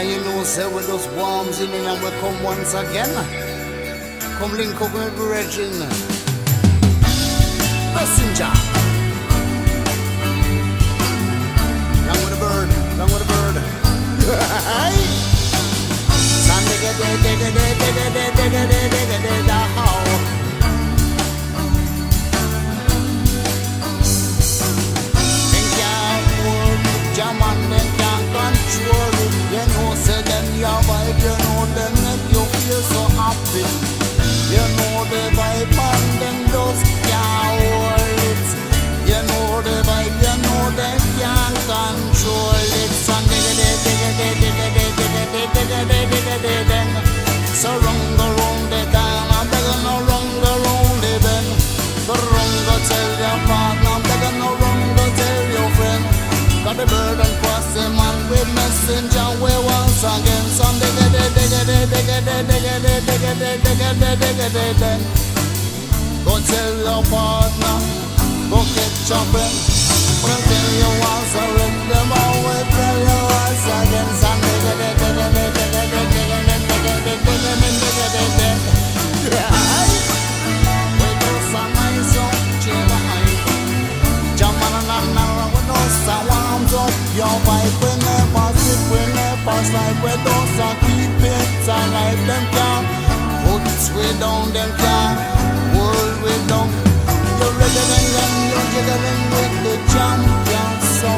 you know, say with those bombs in and we come once again. Come link up with Virgin. Messenger. Down with a bird, down with a bird. Sun digga digga digga digga digga digga digga how. Them can't hold the jam and them can't control it. You know, say them your vibe, you know them make you feel so happy. You know the vibe and them just can't hold it. You know the vibe, you know they can't control it. Sun digga digga digga digga digga digga digga digga digga. So run around the time, I'm begging no run around the bend. So run go tell your partner, I'm begging no run go tell your friend. Got the bird and cross the man with messenger, we once again. Sun digga digga digga digga digga digga digga digga digga digga. Go tell your partner, go catch your friend. When tell you once again, them always tell you once again. Sun digga digga digga digga digga digga digga digga digga. We do some nice up, chill high. Jump on and on, we do some warms up. Your vibe we never sleep, we never slide. We do some keep it alive. Them can't put we down, them can't hold we down. You're regging and you're jiggling with the champion. So.